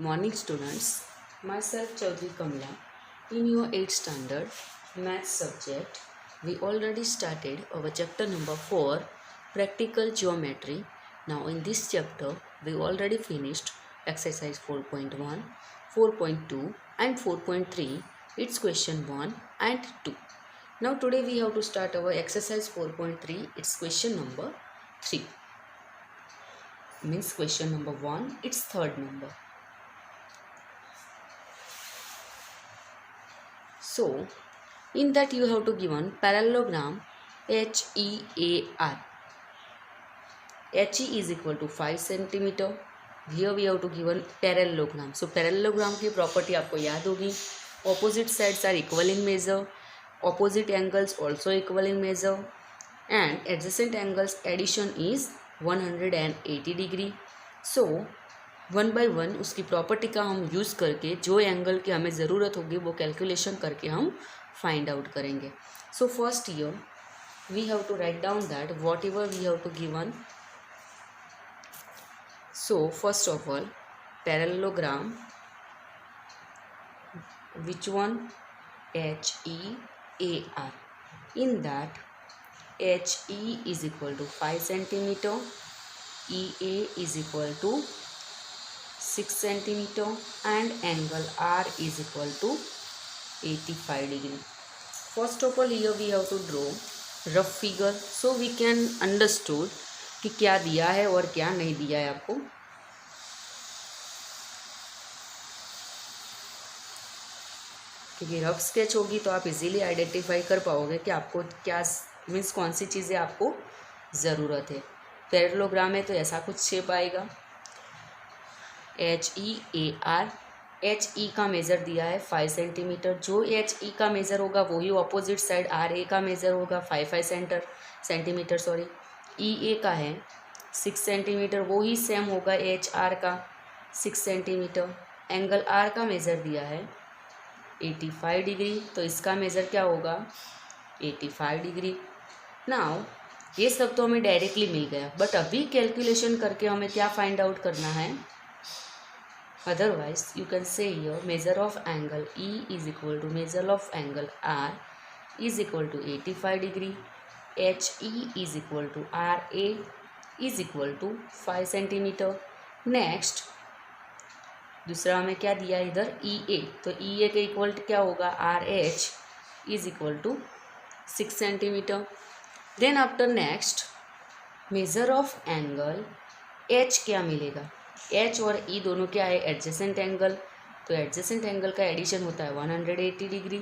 Morning students, myself Chaudhary Kamla. In your 8th standard math subject, we already started our chapter number 4, practical geometry. Now in this chapter, we already finished exercise 4.1, 4.2 and 4.3. It's question 1 and 2. Now today we have to start our exercise 4.3. It's question number 3. Means question number 1, it's third number. So, in that you have to given parallelogram HEAR. HE is equal to 5 cm. Here we have to given parallelogram. So, parallelogram की property आपको याद होगी. Opposite sides are equal in measure. Opposite angles also equal in measure. And adjacent angles addition is 180 degree. So, 1/1 उसकी property का हम use करके जो angle की हमें ज़रूरत होगी वो कैलकुलेशन करके हम फाइंड आउट करेंगे. So first year we have to write down that whatever we have to given. So first of all parallelogram which one HEAR. in that HE is equal to 5 centimeter, EA is equal to 6 centimeter and angle R is equal to 85 degree. First of all here we have to draw rough figure so we can understood कि क्या दिया है और क्या नहीं दिया है आपको. क्योंकि रफ स्केच होगी तो आप इजीली आइडेंटिफाई कर पाओगे कि आपको क्या मीन्स कौन सी चीज़ें आपको ज़रूरत है. पैरेललोग्राम है तो ऐसा कुछ शेप आएगा. HEAR. HE का मेज़र दिया है 5 सेंटीमीटर. जो HE का मेज़र होगा वही ऑपोजिट साइड RA का मेज़र होगा 5 सेंटीमीटर सॉरी. EA का है 6 सेंटीमीटर, वही सेम होगा HR का 6 सेंटीमीटर. एंगल R का मेज़र दिया है 85 डिग्री, तो इसका मेज़र क्या होगा 85 डिग्री. नाउ ये सब तो हमें डायरेक्टली मिल गया, बट अभी कैलकुलेशन करके हमें क्या फाइंड आउट करना है. Otherwise, you can say here measure of angle E is equal to measure of angle R is equal to 85 degree. HE is equal to RA is equal to 5 centimeter. Next, दूसरा हमें क्या दिया इधर EA, तो EA के equal क्या होगा RH is equal to 6 centimeter. Then after next measure of angle H क्या मिलेगा. H और E दोनों क्या है एडजेसेंट एंगल, तो एडजेसेंट एंगल का एडिशन होता है 180 डिग्री.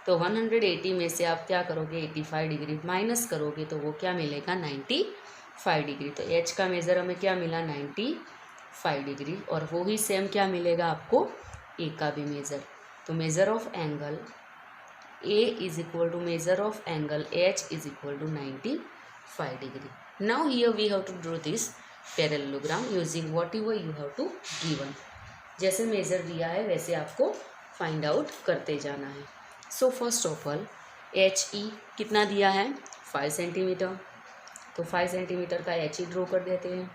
तो 180 में से आप क्या करोगे 85 डिग्री माइनस करोगे तो वो क्या मिलेगा 95 डिग्री. तो H का मेज़र हमें क्या मिला 95 डिग्री और वो ही सेम क्या मिलेगा आपको A का भी मेज़र. तो measure of angle A is equal to measure of angle H is equal to 95 degree. Now here we have to draw this parallelogram using whatever you have to given. जैसे measure दिया है वैसे आपको find out करते जाना है. So first of all HE कितना दिया है 5 सेंटीमीटर, तो 5 सेंटीमीटर का HE ड्रॉ कर देते हैं.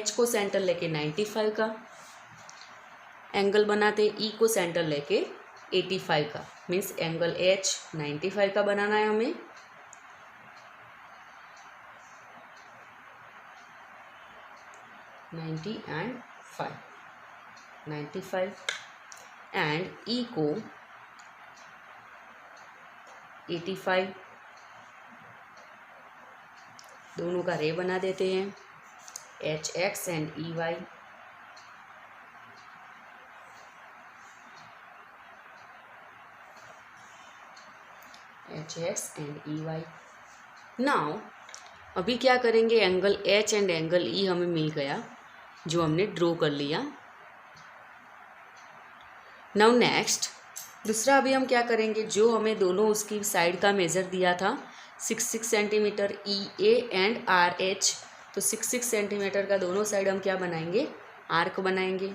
H को सेंटर लेके 95 का एंगल बनाते, E को सेंटर लेके 85 का. मीन्स एंगल H 95 का बनाना है हमें. एंड 95 एंड E को 85, दोनों का रे बना देते हैं HX and EY. HX and EY. Now अभी क्या करेंगे angle H and angle E हमें मिल गया जो हमने ड्रॉ कर लिया. नाउ नेक्स्ट दूसरा अभी हम क्या करेंगे जो हमें दोनों उसकी साइड का मेज़र दिया था 6 सेंटीमीटर EA एंड RH. तो 6 सेंटीमीटर का दोनों साइड हम क्या बनाएंगे आर्क बनाएंगे.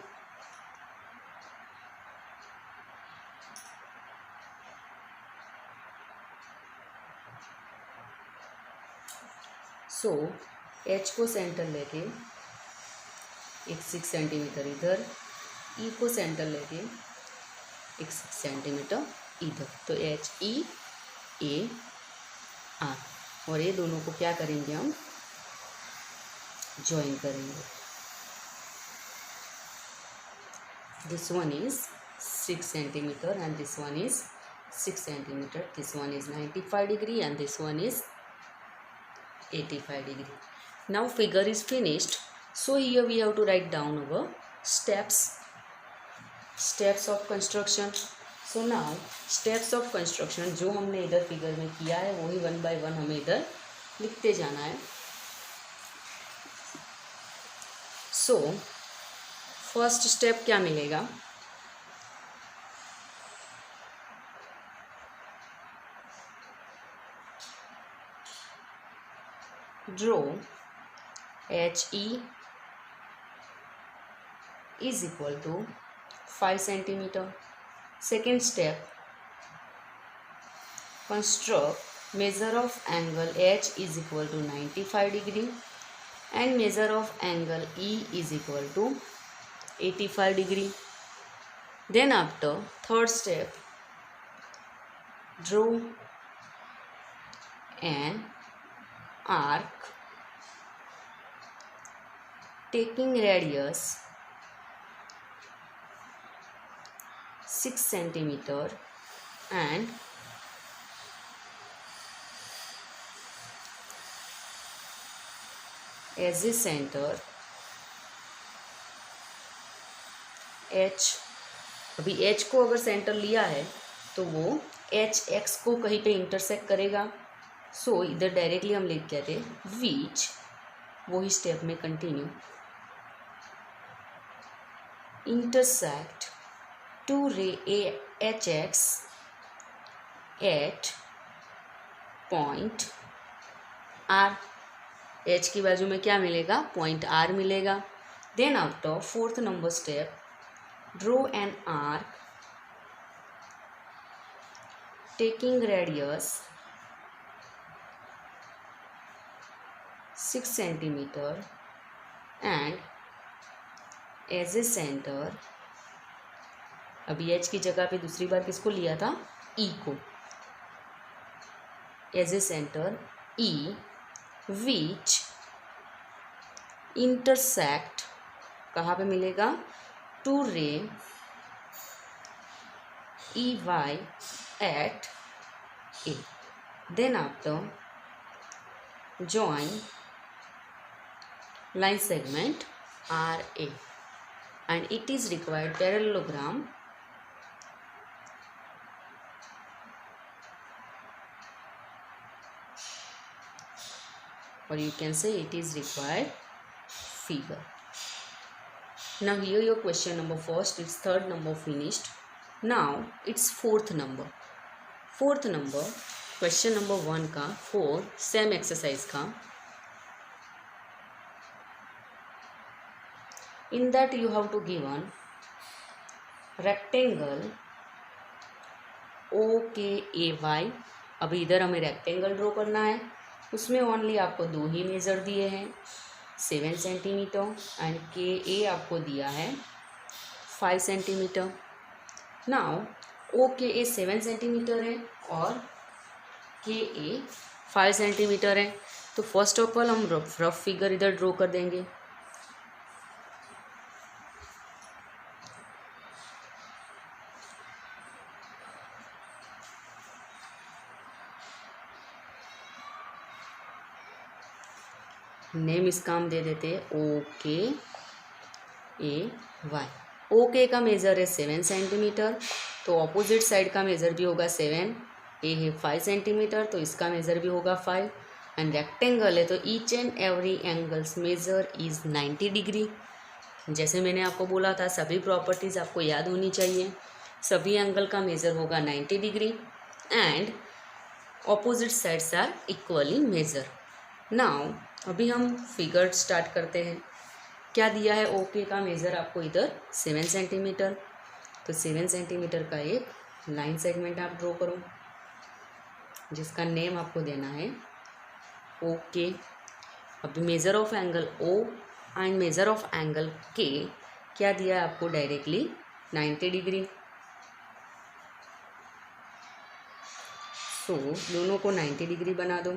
सो एच को सेंटर लेके एक 6 सेंटीमीटर इधर, ई को सेंटर लेके एक 6 सेंटीमीटर इधर, तो एच ई ए आर, और ये दोनों को क्या करेंगे हम, ज्वाइन करेंगे. This one is 6 centimetre and this one is 6 centimeter. This one is 95 degree and this one is 85 degree. Now figure is finished. So here we have to write down our steps of construction. So now steps of construction जो हमने इधर figure में किया है वही 1 by 1 हमें इधर लिखते जाना है. So फर्स्ट स्टेप क्या मिलेगा, draw H E is equal to 5 centimetre. Second step, construct measure of angle H is equal to 95 degree and measure of angle E is equal to 85 degree. Then after third step, draw an arc taking radius 6 centimeter and as a center H. अभी H को अगर centre लिया है तो वो H x को कहीं पे इंटरसेक्ट करेगा. सो इधर डायरेक्टली हम लिख कहते विच, वही स्टेप में continue, intersect to ray H X at point R. H की बाजू में क्या मिलेगा, पॉइंट आर मिलेगा. Then after fourth number step, draw an arc taking radius 6 centimetre and as a centre. अभी एच की जगह पे दूसरी बार किसको लिया था, ई को. As a centre E which intersect, कहाँ पे मिलेगा, to ray E Y at A. Then after join line segment RA and it is required parallelogram or you can say it is required figure. Now here your question number first, it's third number finished. Now it's fourth number. Fourth number question number 1 का 4 same exercise का. In that you have to give one rectangle OKAY. अभी इधर हमें rectangle draw करना है, उसमें only आपको दो ही मेज़र दिए हैं, 7 सेंटीमीटर एंड KA आपको दिया है 5 सेंटीमीटर. नाउ OKA 7 सेंटीमीटर है और KA 5 सेंटीमीटर है. तो फर्स्ट ऑफ ऑल हम रफ फिगर इधर ड्रॉ कर देंगे. नेम इसका हम दे देते हैं OKAY. ओके का मेज़र है 7 सेंटीमीटर, तो ऑपोजिट साइड का मेज़र भी होगा 7. ए है 5 सेंटीमीटर, तो इसका मेज़र भी होगा 5. एंड रेक्टेंगल है तो each and every angles measure is 90 degree. जैसे मैंने आपको बोला था सभी प्रॉपर्टीज़ आपको याद होनी चाहिए. सभी एंगल का मेज़र होगा 90 degree and opposite sides are equally measure. Now अभी हम फिगर स्टार्ट करते हैं. क्या दिया है, ओके का मेज़र आपको इधर 7 सेंटीमीटर, तो 7 सेंटीमीटर का एक लाइन सेगमेंट आप ड्रॉ करो जिसका नेम आपको देना है ओके. अभी measure of angle O and measure of angle K क्या दिया है आपको डायरेक्टली 90 डिग्री। सो दोनों को 90 डिग्री बना दो,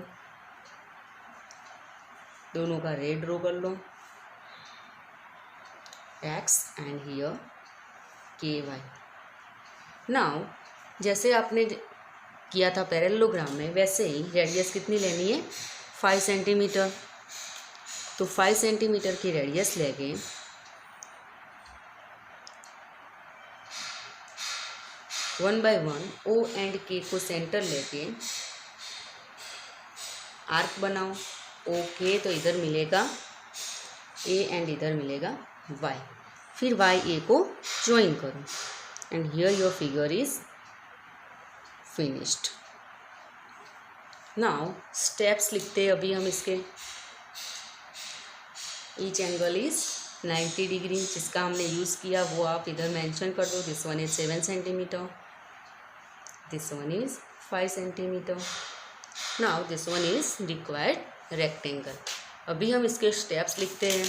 दोनों का रेड ड्रॉ कर लो, एक्स एंड हियर के वाई। नाउ जैसे आपने किया था पैरेललोग्राम में, वैसे ही रेडियस कितनी लेनी है 5 सेंटीमीटर। तो 5 सेंटीमीटर की रेडियस लेके one by one O and K को सेंटर लेके आर्क बनाओ। ओ के तो इधर मिलेगा ए एंड इधर मिलेगा वाई, फिर वाई ए को ज्वाइन करो and here your figure is finished. Now steps लिखते हैं अभी हम इसके। ईच एंगल इज 90 डिग्री, जिसका हमने यूज़ किया वो आप इधर मेंशन कर दो। This one is 7 centimetre, this one is 5 centimetre. Now this one is required rectangle. अभी हम इसके स्टेप्स लिखते हैं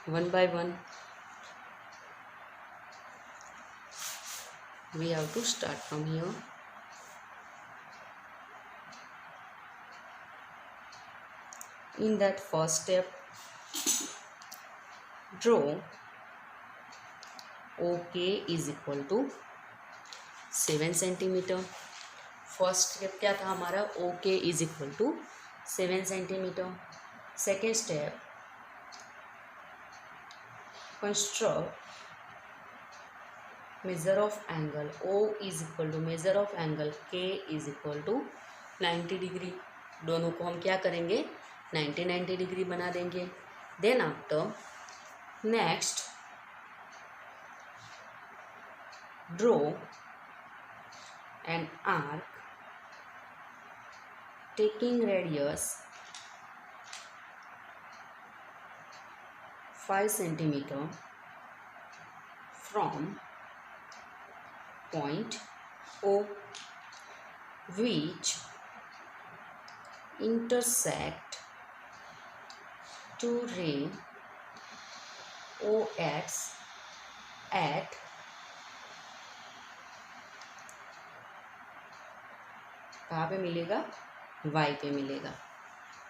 one by one. We have to start from here. In that first step, draw OK is equal to 7 centimetre. First step क्या था हमारा, OK is equal to 7 centimetre. Second step, construct measure of angle O is equal to measure of angle K is equal to 90 degree. दोनों को हम क्या करेंगे 90 degree बना देंगे। Then after next draw an arc taking radius 5 centimetre from point O which intersect two ray OX at कहाँ पे मिलेगा Y पे मिलेगा।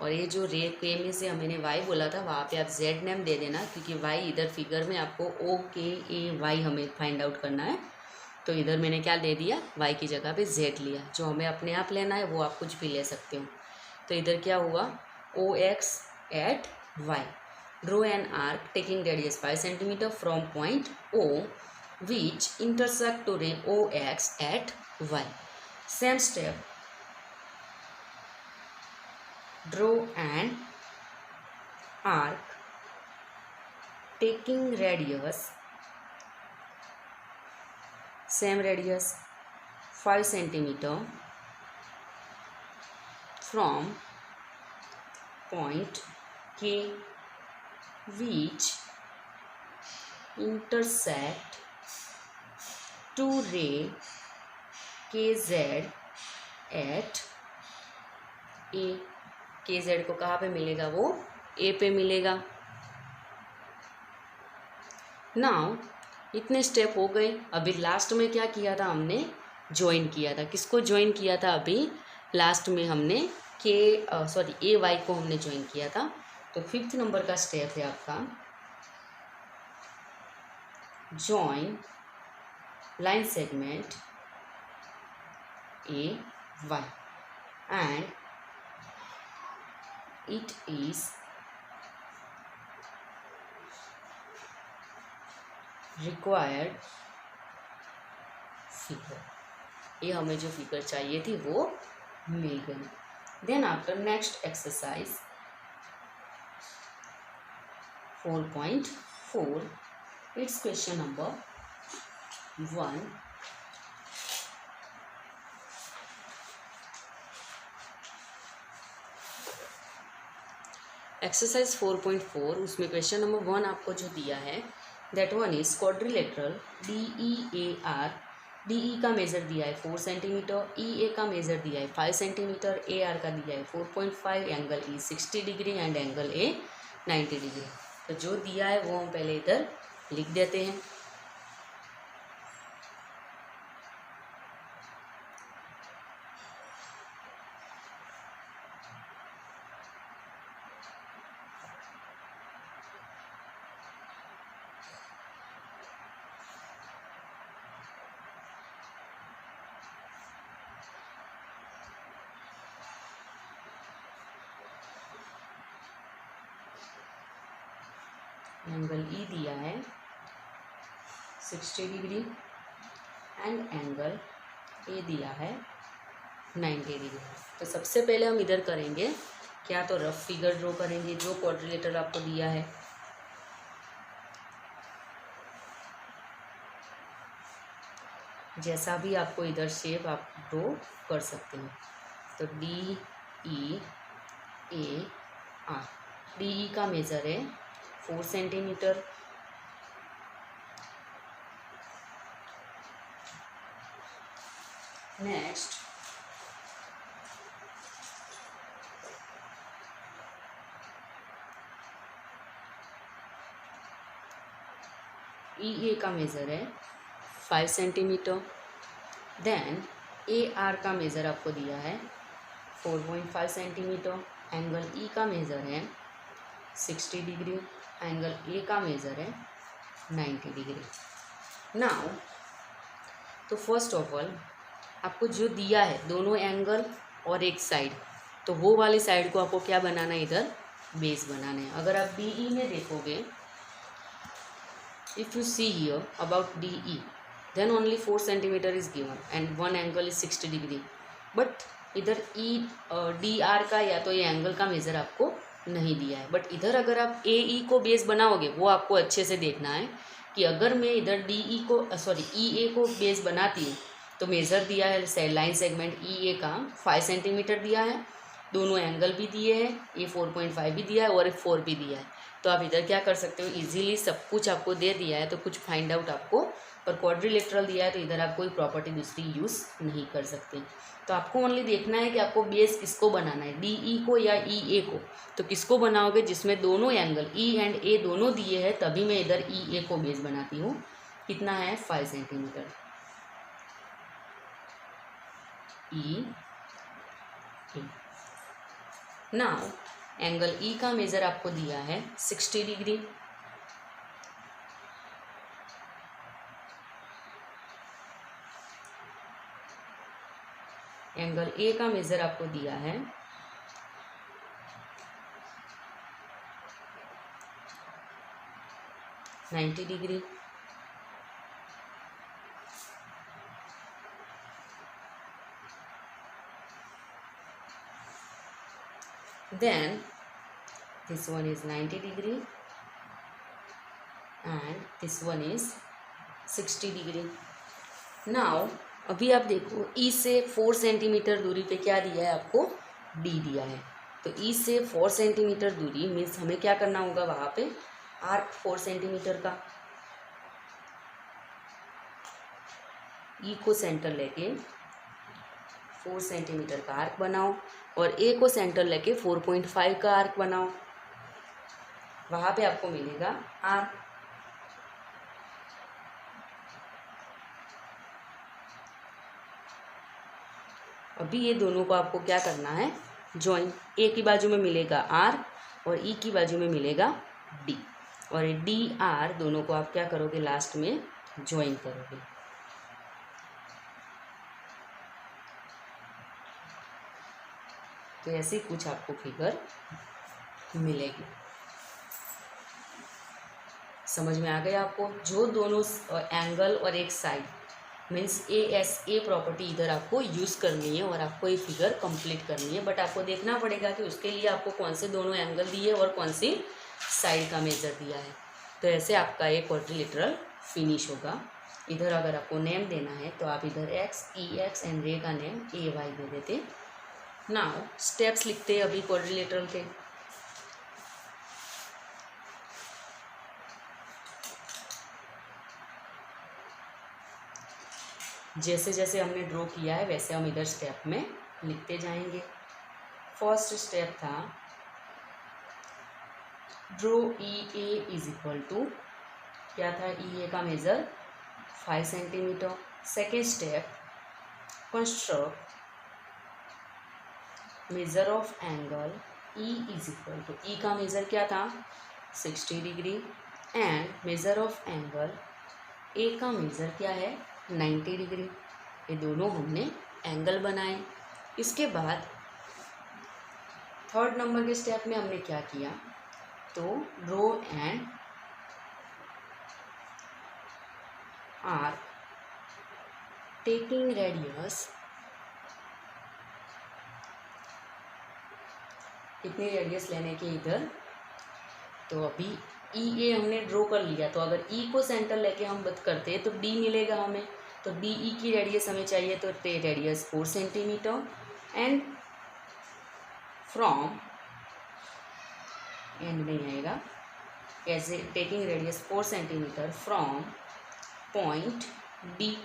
और ये जो रे के में से मैंने Y बोला था वहाँ पे आप Z नेम दे देना, क्योंकि Y इधर फिगर में आपको OKAY हमें फाइंड आउट करना है। तो इधर मैंने क्या ले दिया, y की जगह पे z लिया। जो हमें अपने आप लेना है वो आप कुछ भी ले सकते हो। तो इधर क्या हुआ OX at y। Draw an arc taking radius 5 centimetre from point O which intersect to ray OX at y। Same step, draw an arc taking radius same radius 5 centimeter from point K which intersect two ray KZ at A। KZ को कहाँ पे मिलेगा, वो A पे मिलेगा। Now इतने step हो गए। अभी लास्ट में क्या किया था हमने, ज्वाइन किया था। किसको ज्वाइन किया था, अभी लास्ट में हमने AY को हमने ज्वाइन किया था। तो 5th नंबर का स्टेप है आपका join line segment AY and it is required figure. ये हमें जो फिगर चाहिए थी वो मिल गई। Then after next exercise 4.4, it's question number 1। Exercise 4.4, उसमें क्वेश्चन नंबर 1 आपको जो दिया है, that one is quadrilateral DEAR D E का मेज़र दिया है 4 सेंटीमीटर, ई ए का मेज़र दिया है 5 सेंटीमीटर, ए आर का दिया है 4.5, angle E 60 degree and angle A 90 degree. तो जो दिया है वो हम पहले इधर लिख देते हैं। एंगल ई दिया है 60 डिग्री एंड एंगल ए दिया है 90 डिग्री। तो सबसे पहले हम इधर करेंगे क्या, तो रफ फिगर ड्रॉ करेंगे जो क्वाड्रिलेटरल आपको दिया है। जैसा भी आपको इधर शेप आप ड्रॉ कर सकते हैं। तो D E A R, D E का मेज़र है 4 सेंटीमीटर, नेक्स्ट ई ए का मेज़र है 5 सेंटीमीटर, देन ए आर का मेज़र आपको दिया है 4.5 सेंटीमीटर, एंगल ई का मेज़र है 60 डिग्री, एंगल ए का मेज़र है 90 डिग्री। नाउ तो फर्स्ट ऑफ ऑल आपको जो दिया है दोनों एंगल और एक साइड, तो वो वाली साइड को आपको क्या बनाना है, इधर बेस बनाना है। अगर आप डी ई में देखोगे, if you see here about DE, then only 4 centimeter is given and one angle is 60 degree, but इधर DR का या तो ये एंगल का मेज़र आपको नहीं दिया है। बट इधर अगर आप AE को बेस बनाओगे, वो आपको अच्छे से देखना है कि अगर मैं इधर DE को EA को बेस बनाती हूँ तो मेज़र दिया है लाइन सेगमेंट EA का 5 सेंटीमीटर दिया है, दोनों एंगल भी दिए हैं, ये 4.5 भी दिया है और 4 भी दिया है। तो आप इधर क्या कर सकते हो, इजीली सब कुछ आपको दे दिया है तो कुछ फाइंड आउट आपको, पर क्वाड्रिलेटरल दिया है तो इधर आप कोई प्रॉपर्टी दूसरी यूज़ नहीं कर सकते। तो आपको ओनली देखना है कि आपको बेस किसको बनाना है, DE को या EA को। तो किसको बनाओगे, जिसमें दोनों एंगल E एंड A दोनों दिए हैं, तभी मैं इधर EA को बेस बनाती हूँ। कितना है 5 centimetre E। Now angle E का मेज़र आपको दिया है 60 डिग्री, एंगल ए का मेज़र आपको दिया है 90 degree. Then this one is 90 degree and this one is 60 degree. Now अभी आप देखो E से 4 सेंटीमीटर दूरी पे क्या दिया है आपको, D दिया है। तो E से 4 सेंटीमीटर दूरी मीन्स हमें क्या करना होगा, वहाँ पे आर्क 4 सेंटीमीटर का, E को सेंटर लेके 4 सेंटीमीटर का आर्क बनाओ और A को सेंटर लेके 4.5 का आर्क बनाओ, वहाँ पे आपको मिलेगा आर्क। अभी ये दोनों को आपको क्या करना है, जॉइन। A की बाजू में मिलेगा R और E की बाजू में मिलेगा D, और D R दोनों को आप क्या करोगे, लास्ट में जॉइन करोगे। तो ऐसे कुछ आपको फिगर मिलेगी। समझ में आ गया आपको, जो दोनों एंगल और एक साइड मीन्स ए प्रॉपर्टी इधर आपको यूज़ करनी है और आपको ये फिगर कंप्लीट करनी है। बट आपको देखना पड़ेगा कि उसके लिए आपको कौन से दोनों एंगल दिए और कौन सी साइड का मेजर दिया है। तो ऐसे आपका ये क्वाड्रिलेटरल फिनिश होगा। इधर अगर आपको नेम देना है तो आप इधर एक्स, ई एक्स एंड रे का नेम ए वाई दे देते। नाउ स्टेप्स लिखते हैं अभी क्वाड्रिलेटरल के। जैसे जैसे हमने ड्रॉ किया है वैसे हम इधर स्टेप में लिखते जाएंगे। फर्स्ट स्टेप था draw E A is equal to, क्या था ई ए का measure 5 centimetre. Second step construct measure of angle E is equal to, E का मेज़र क्या था 60 degree and measure of angle A का मेज़र क्या है 90 डिग्री। ये दोनों हमने एंगल बनाए। इसके बाद थर्ड नंबर के स्टेप में हमने क्या किया, तो draw and arc taking radius, कितनी रेडियस लेने के इधर, तो अभी ई ए हमने ड्रॉ कर लिया, तो अगर ई को सेंटर लेके हम बात करते हैं तो डी मिलेगा हमें, तो डी ई की रेडियस हमें चाहिए, तो radius 4 centimetre and from and नहीं आएगा, ऐसे taking radius 4 centimetre from point D,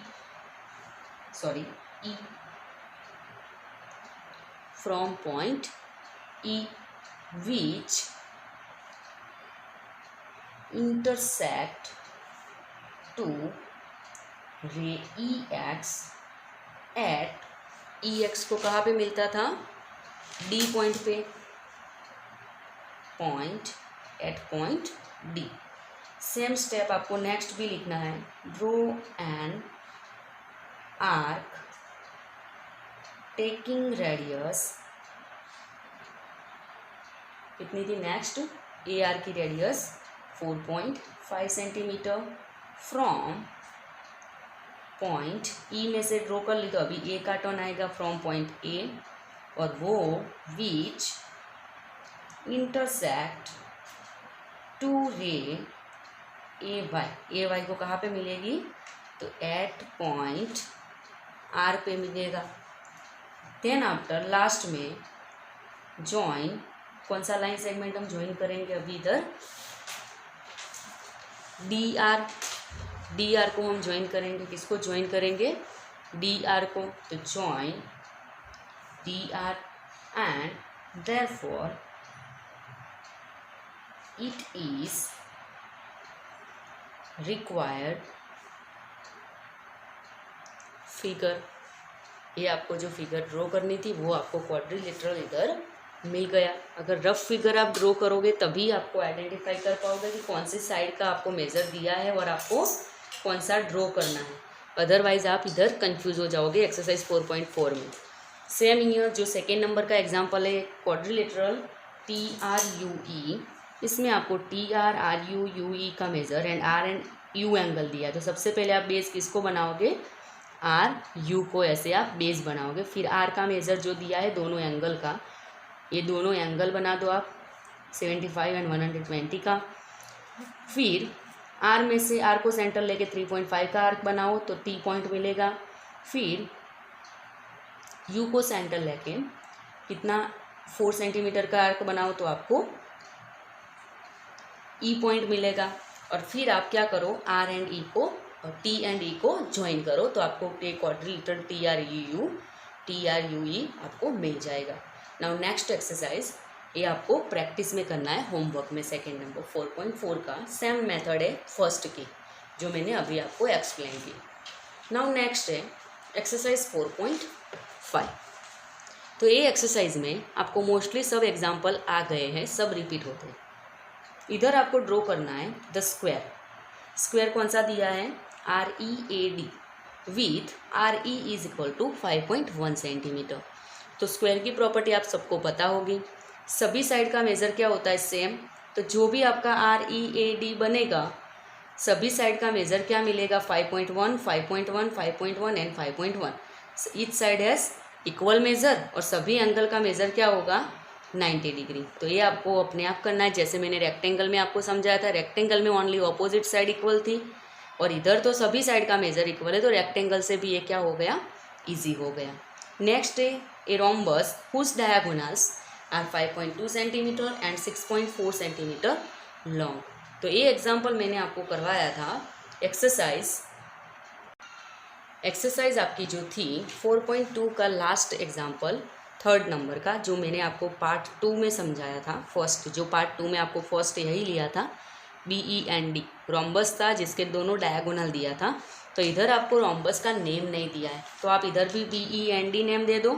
sorry E, from point E which intersect to ray EX at EX को कहाँ पे मिलता था, D पॉइंट पे, point at point D। Same step आपको नेक्स्ट भी लिखना है, draw an arc taking radius, कितनी थी नेक्स्ट, ए आर की radius 4.5 centimetre from point E में से ड्रॉ कर ली, तो अभी ए का टर्न आएगा फ्रॉम पॉइंट ए, और वो विच इंटरसेक्ट टू रे ए वाई को कहाँ पे मिलेगी, तो एट पॉइंट आर पे मिलेगा। देन आफ्टर लास्ट में जॉइन, कौन सा लाइन सेगमेंट हम ज्वाइन करेंगे अभी इधर, डी आर को हम ज्वाइन करेंगे, किसको ज्वाइन करेंगे, डी आर को, तो join D R and therefore it is required figure, ये आपको जो फिगर ड्रॉ करनी थी वो आपको क्वाड्रिलेटरल इधर मिल गया। अगर रफ फिगर आप ड्रॉ करोगे तभी आपको आइडेंटिफाई कर पाओगे कि कौन सी साइड का आपको मेज़र दिया है और आपको कौन सा ड्रॉ करना है, अदरवाइज़ आप इधर कंफ्यूज हो जाओगे एक्सरसाइज 4.4 में। सेम ईयर जो सेकेंड नंबर का एग्जांपल है क्वाड्रिलेटरल TRUE, इसमें आपको TRRUE का मेज़र एंड RU एंगल दिया है, तो सबसे पहले आप बेस किसको बनाओगे, RU को ऐसे आप बेस बनाओगे, फिर R का मेज़र जो दिया है दोनों एंगल का, ये दोनों एंगल बना दो आप 75 एंड 120 का, फिर आर में से आर को सेंटर लेके 3.5 का आर्क बनाओ तो T पॉइंट मिलेगा, फिर यू को सेंटर लेके कितना 4 सेंटीमीटर का आर्क बनाओ तो आपको E पॉइंट मिलेगा, और फिर आप क्या करो आर एंड ई को और टी एंड ई को ज्वाइन करो तो आपको क्वाड्रिलेटरल TRUE आपको मिल जाएगा। नाउ नेक्स्ट एक्सरसाइज, ये आपको प्रैक्टिस में करना है होमवर्क में, सेकेंड नंबर 4.4 का सेम मेथड है फर्स्ट की जो मैंने अभी आपको एक्सप्लेन की। नाउ नेक्स्ट है एक्सरसाइज 4.5। तो ये एक्सरसाइज में आपको मोस्टली सब एग्जाम्पल आ गए हैं, सब रिपीट होते हैं। इधर आपको ड्रॉ करना है द स्क्वायर कौन सा दिया है, READ with RE is equal to 5.1 centimetre. तो स्क्वायर की प्रॉपर्टी आप सबको पता होगी, सभी साइड का मेज़र क्या होता है सेम, तो जो भी आपका READ बनेगा सभी साइड का मेज़र क्या मिलेगा 5.1, 5.1, 5.1 and 5.1। Each side has equal measure और सभी एंगल का मेज़र क्या होगा 90 डिग्री। तो ये आपको अपने आप करना है, जैसे मैंने रेक्टेंगल में आपको समझाया था, रेक्टेंगल में ओनली ऑपोजिट साइड इक्वल थी और इधर तो सभी साइड का मेज़र इक्वल है, तो रेक्टेंगल से भी ये क्या हो गया ईजी हो गया। नेक्स्ट है a rhombus whose diagonals are 5.2 centimetre and 6.4 centimetre long. तो ये एग्जाम्पल मैंने आपको करवाया था एक्सरसाइज एक्सरसाइज आपकी जो थी 4.2 का लास्ट एग्जाम्पल 3rd नंबर का, जो मैंने आपको पार्ट 2 में समझाया था। पार्ट 2 में आपको फर्स्ट यही लिया था, BEND रोम्बस था जिसके दोनों डायगोनल दिया था। तो इधर आपको रोम्बस का नेम नहीं दिया है, तो आप इधर भी BEND नेम दे दो।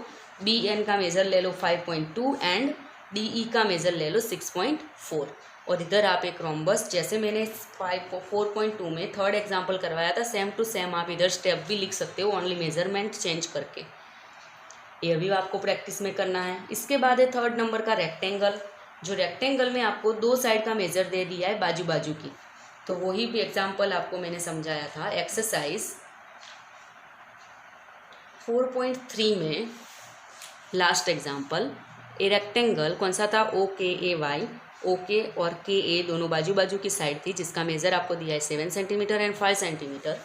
BN का मेज़र ले लो 5.2 एंड DE का मेज़र ले लो 6.4। और इधर आप एक रोम्बस, जैसे मैंने 4.2 में 3rd एग्जाम्पल करवाया था, सेम टू सेम आप इधर स्टेप भी लिख सकते हो, ओनली मेजरमेंट चेंज करके। ये भी आपको प्रैक्टिस में करना है। इसके बाद है 3rd नंबर का रेक्टेंगल, जो रेक्टेंगल में आपको 2 साइड का मेजर दे दिया है बाजू बाजू की। तो वही भी एग्जाम्पल आपको मैंने समझाया था एक्सरसाइज 4.3 में लास्ट एग्जाम्पल। ए रेक्टेंगल कौन सा था, OKAY, ओके और KA दोनों बाजू बाजू की साइड थी, जिसका मेज़र आपको दिया है 7 सेंटीमीटर एंड 5 सेंटीमीटर।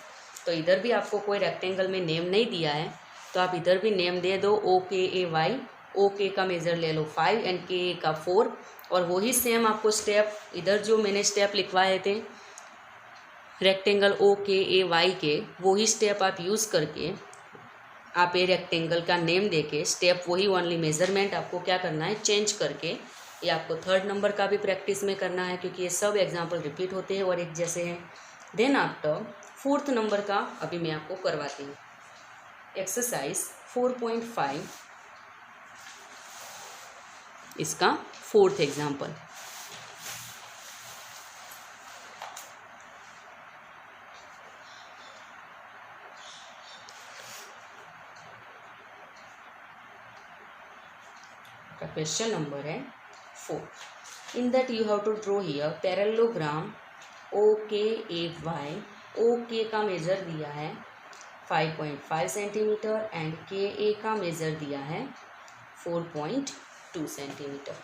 तो इधर भी आपको कोई रेक्टेंगल में नेम नहीं दिया है, तो आप इधर भी नेम दे दो OKAY। ओके का मेज़र ले लो 5 एंड KA का 4। और वही सेम आपको स्टेप इधर जो मैंने स्टेप लिखवाए थे रेक्टेंगल OKAY के, वही स्टेप आप यूज़ करके आप ये रेक्टेंगल का नेम देके स्टेप वही ओनली मेजरमेंट आपको क्या करना है, चेंज करके। ये आपको 3rd नंबर का भी प्रैक्टिस में करना है, क्योंकि ये सब एग्जाम्पल रिपीट होते हैं और एक जैसे हैं। देन आफ्टर 4th नंबर का अभी मैं आपको करवाती हूँ। एक्सरसाइज 4.5 इसका 4th एग्जाम्पल। क्वेश्चन नंबर है 4। In that you have to draw here parallelogram OKAY। OK का मेज़र दिया है 5.5 सेंटीमीटर एंड KA का मेज़र दिया है 4.2 centimetre.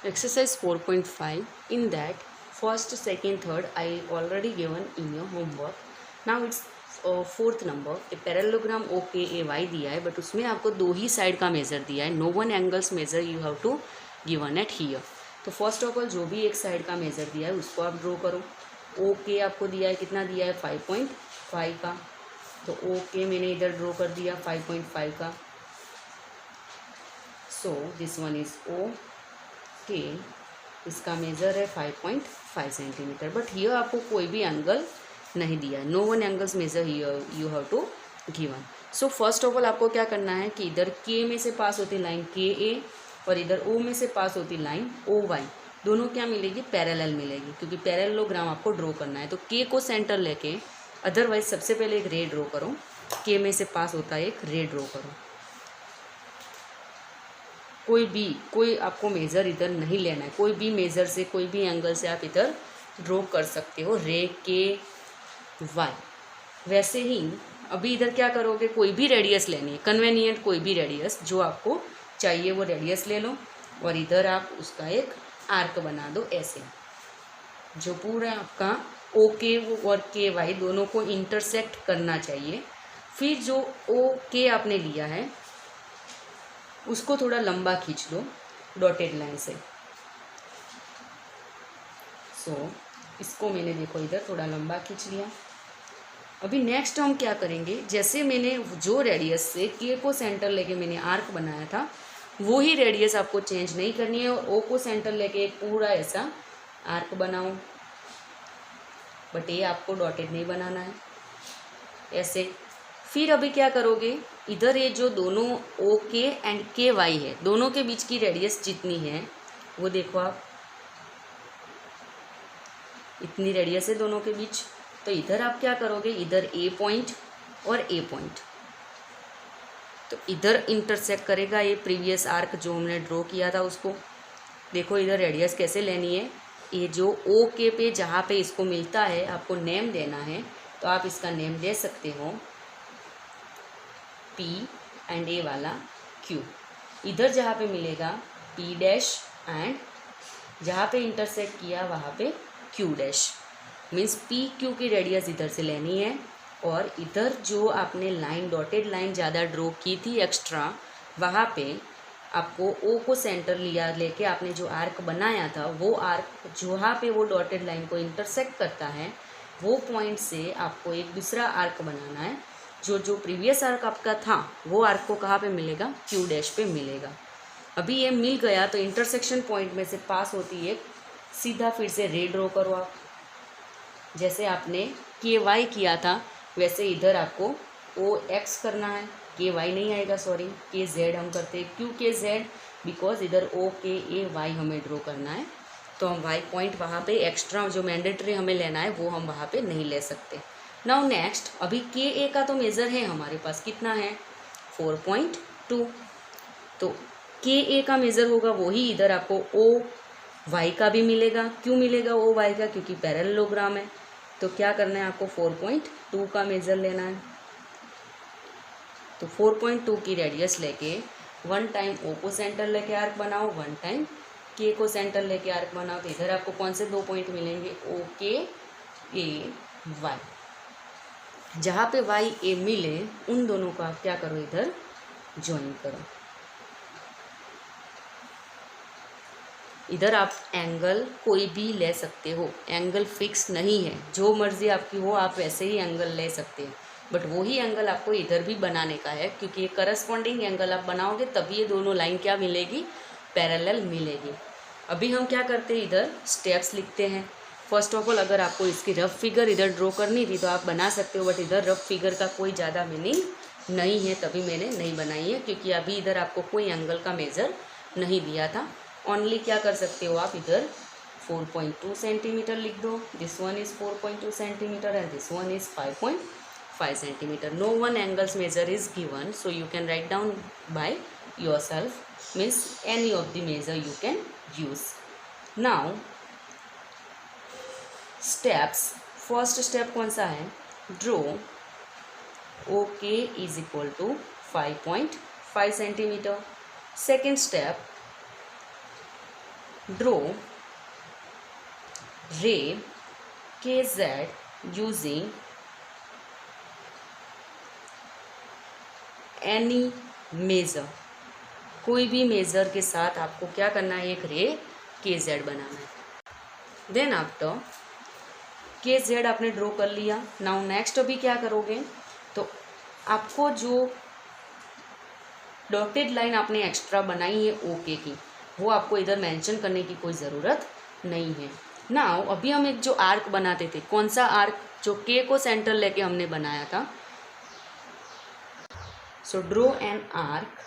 Exercise 4.5. In that first, second, third I already given in your homework. Now it's 4th number. A parallelogram OKAY दिया है, but उसमें आपको 2 ही साइड का मेज़र दिया है। No one angles measure you have to given at here. तो first of all जो भी एक साइड का मेज़र दिया है उसको आप ड्रॉ करो। OK आपको दिया है, कितना दिया है 5.5 का, तो OK मैंने इधर ड्रॉ कर दिया 5.5 का। So this one is OK, इसका मेज़र है 5.5 सेंटीमीटर। बट हियर आपको कोई भी एंगल नहीं दिया है, no one angles measure you have to given. So first of all आपको क्या करना है कि इधर K में से पास होती लाइन KA और इधर O में से पास होती लाइन OY, दोनों क्या मिलेगी, पैरेलल मिलेगी, क्योंकि पैरेललोग्राम आपको ड्रॉ करना है। तो K को सेंटर लेके अदरवाइज सबसे पहले एक रे ड्रॉ करो। K में से पास होता है एक रे ड्रॉ करो। कोई आपको मेज़र इधर नहीं लेना है, कोई भी मेज़र से कोई भी एंगल से आप इधर ड्रॉ कर सकते हो रे KY। वैसे ही अभी इधर क्या करोगे, कोई भी रेडियस लेनी है, कन्वेनियंट कोई भी रेडियस जो आपको चाहिए वो रेडियस ले लो और इधर आप उसका एक आर्क बना दो ऐसे, जो पूरा आपका OK और KY दोनों को इंटरसेक्ट करना चाहिए। फिर जो OK आपने लिया है उसको थोड़ा लंबा खींच लो डॉटेड लाइन से। सो इसको मैंने देखो इधर थोड़ा लंबा खींच लिया। अभी नेक्स्ट हम क्या करेंगे, जैसे मैंने जो रेडियस से K को सेंटर लेके मैंने आर्क बनाया था वो ही रेडियस आपको चेंज नहीं करनी है और O को सेंटर लेके एक पूरा ऐसा आर्क बनाओ, बट ये आपको डॉटेड नहीं बनाना है ऐसे। फिर अभी क्या करोगे, इधर ये जो दोनों OK एंड KY है, दोनों के बीच की रेडियस जितनी है वो देखो आप, इतनी रेडियस है दोनों के बीच। तो इधर आप क्या करोगे, इधर A पॉइंट और A पॉइंट, तो इधर इंटरसेक्ट करेगा ये प्रीवियस आर्क जो हमने ड्रॉ किया था उसको। देखो इधर रेडियस कैसे लेनी है, ये जो OK पे जहाँ पे इसको मिलता है आपको नेम देना है, तो आप इसका नेम दे सकते हो P एंड A वाला Q। इधर जहाँ पे मिलेगा P डैश एंड जहाँ पे इंटरसेक्ट किया वहाँ पे Q डैश, मीन्स PQ की रेडियस इधर से लेनी है। और इधर जो आपने लाइन डॉटेड लाइन ज़्यादा ड्रॉ की थी एक्स्ट्रा, वहाँ पे आपको ओ को सेंटर लिया लेके आपने जो आर्क बनाया था, वो आर्क जहाँ पे वो डॉटेड लाइन को इंटरसेक्ट करता है वो पॉइंट से आपको एक दूसरा आर्क बनाना है। जो प्रीवियस आर्क आपका था वो आर्क को कहाँ पे मिलेगा, क्यू डैश पे मिलेगा। अभी ये मिल गया तो इंटरसेक्शन पॉइंट में से पास होती है, सीधा फिर से रे ड्रॉ करो आप। जैसे आपने के वाई किया था वैसे इधर आपको ओ एक्स करना है, के वाई नहीं आएगा, सॉरी के जेड हम करते हैं। क्यों के जेड, बिकॉज इधर ओ के ए वाई हमें ड्रॉ करना है, तो हम वाई पॉइंट वहाँ पे एक्स्ट्रा जो मैंडेटरी हमें लेना है वो हम वहाँ पे नहीं ले सकते। नाउ नेक्स्ट, अभी के ए का तो मेज़र है हमारे पास, कितना है 4.2, तो के ए का मेज़र होगा वही इधर आपको ओ वाई का भी मिलेगा। क्यों मिलेगा ओ वाई का, क्योंकि पैरेललोग्राम है। तो क्या करना है आपको 4.2 का मेज़र लेना है। तो 4.2 की रेडियस लेके 1 टाइम ओ को सेंटर लेके आर्क बनाओ, 1 टाइम के को सेंटर लेके आर्क बनाओ। तो इधर आपको कौन से 2 पॉइंट मिलेंगे, ओ के ए वाई। जहाँ पे वाई ए मिले उन दोनों को आप क्या करो, इधर ज्वाइन करो। इधर आप एंगल कोई भी ले सकते हो, एंगल फिक्स नहीं है, जो मर्जी आपकी हो आप वैसे ही एंगल ले सकते हैं, बट वही एंगल आपको इधर भी बनाने का है, क्योंकि ये करस्पॉन्डिंग एंगल आप बनाओगे तभी ये दोनों लाइन क्या मिलेगी, पैरेलल मिलेगी। अभी हम क्या करते हैं, इधर स्टेप्स लिखते हैं। फर्स्ट ऑफ ऑल अगर आपको इसकी रफ फिगर इधर ड्रॉ करनी थी तो आप बना सकते हो, बट इधर रफ फिगर का कोई ज़्यादा मीनिंग नहीं है, तभी मैंने नहीं बनाई है, क्योंकि अभी इधर आपको कोई एंगल का मेज़र नहीं दिया था। ओनली क्या कर सकते हो आप, इधर 4.2 सेंटीमीटर लिख दो, this one is 4.2 centimetre and this one is 5.5 centimetre. No one angles measure is given, so you can write down by yourself, means any of the measure you can use. Now steps, first step कौन सा है, draw OK is equal to 5.5 centimetre. Second step, draw ray KZ using any measure, कोई भी measure के साथ आपको क्या करना है, एक रे के जेड बनाना है। देन आफ्टर के जेड आपने ड्रॉ कर लिया। नाउ नेक्स्ट अभी क्या करोगे, तो आपको जो डॉटेड लाइन आपने एक्स्ट्रा बनाई है ओके की, वो आपको इधर मेंशन करने की कोई ज़रूरत नहीं है। नाउ अभी हम एक जो आर्क बनाते थे, कौन सा आर्क, जो के को सेंटर लेके हमने बनाया था। So draw an arc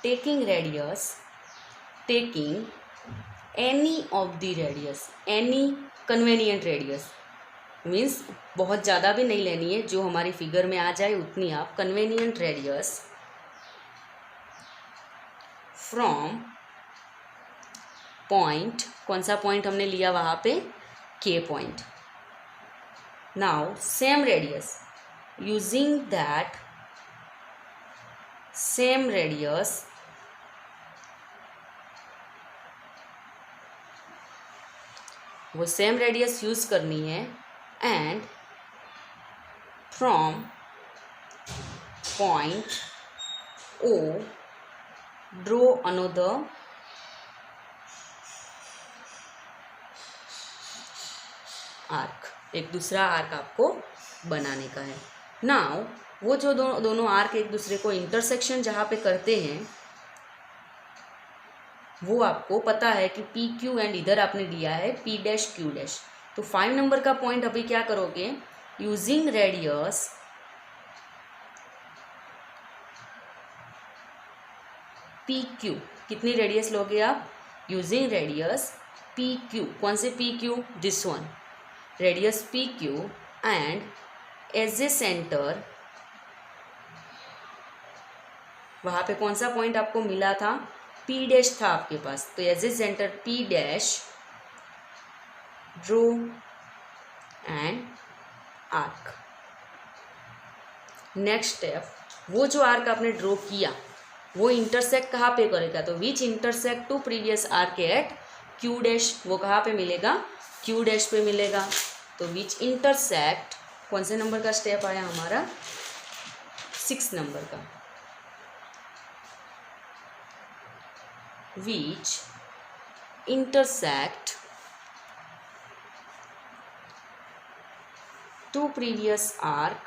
taking radius, taking any of the radius, any convenient radius, means बहुत ज़्यादा भी नहीं लेनी है, जो हमारी फिगर में आ जाए उतनी आप convenient radius from point, कौन सा पॉइंट हमने लिया वहाँ पे, K point. Now same radius, using that same radius वो सेम रेडियस यूज करनी है, and from point O draw another arc, एक दूसरा आर्क आपको बनाने का है। नाउ वो जो दोनों आर्क एक दूसरे को इंटरसेक्शन जहाँ पे करते हैं वो आपको पता है कि पी क्यू, एंड इधर आपने दिया है पी डैश क्यू डैश। तो 5 नंबर का पॉइंट अभी क्या करोगे, यूजिंग रेडियस पी क्यू, कितनी रेडियस लोगे आप, यूजिंग रेडियस पी क्यू, कौन से P Q, this one, radius P Q, and as a centre, वहाँ पे कौन सा पॉइंट आपको मिला था, पी डैश था आपके पास, तो as a centre P dash draw and arc. Next step, वो जो आर्क आपने ड्रॉ किया वो इंटरसेक्ट कहाँ पे करेगा, तो which intersect to previous arc at Q dash, वो कहाँ पे मिलेगा, क्यू डैश पे मिलेगा। तो विच इंटरसेक्ट, कौन से नंबर का स्टेप आया हमारा, 6 नंबर का, which intersect two previous arc,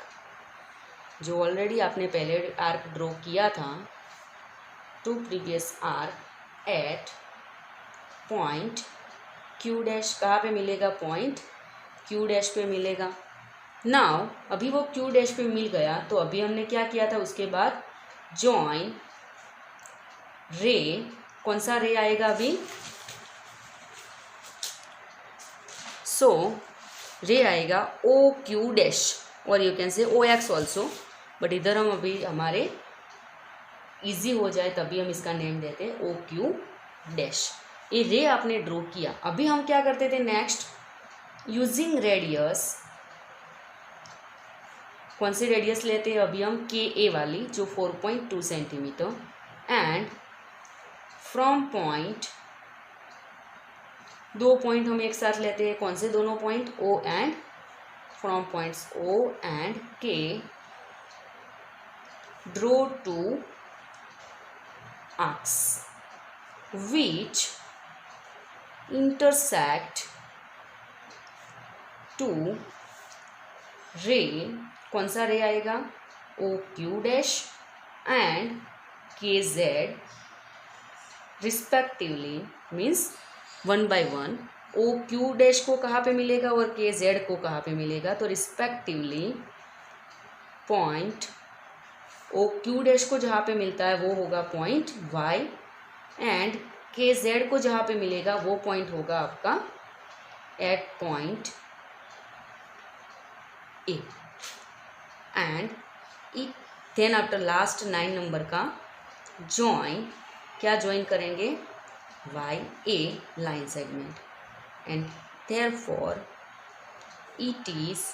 जो ऑलरेडी आपने पहले आर्क ड्रॉ किया था, to previous arc at point Q dash, कहाँ पे मिलेगा? पॉइंट क्यू डैश पे मिलेगा। नाउ अभी वो क्यू डैश पे मिल गया, तो अभी हमने क्या किया था? उसके बाद जॉइन रे, कौन सा रे आएगा अभी? सो रे आएगा ओ क्यू डैश, और you can say O x also, but इधर हम अभी हमारे इजी हो जाए तभी हम इसका नेम देते हैं ओ क्यू डैश। ये रे आपने ड्रॉ किया। अभी हम क्या करते थे? नेक्स्ट यूजिंग रेडियस, कौन सी रेडियस लेते हैं अभी हम? के ए वाली, जो 4.2 सेंटीमीटर, एंड फ्रॉम पॉइंट, दो पॉइंट हम एक साथ लेते हैं। कौन से दोनों point? O and, from points O and K, draw two arcs which intersect to ray, कौन सा रे आएगा? O Q dash and K Z respectively, means 1 by 1। O Q dash को कहाँ पे मिलेगा और के जेड को कहाँ पे मिलेगा? तो respectively point O Q dash को जहाँ पे मिलता है वो होगा point Y, and K Z को जहाँ पे मिलेगा वो पॉइंट होगा आपका at point A. And then after last 9 number का जॉइन, क्या ज्वाइन करेंगे? Y A line segment, and therefore it is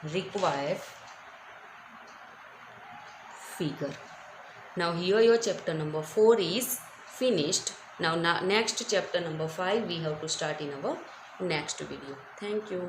required figure. Now here your chapter number 4 is finished. Now next chapter number 5 we have to start in our next video. Thank you.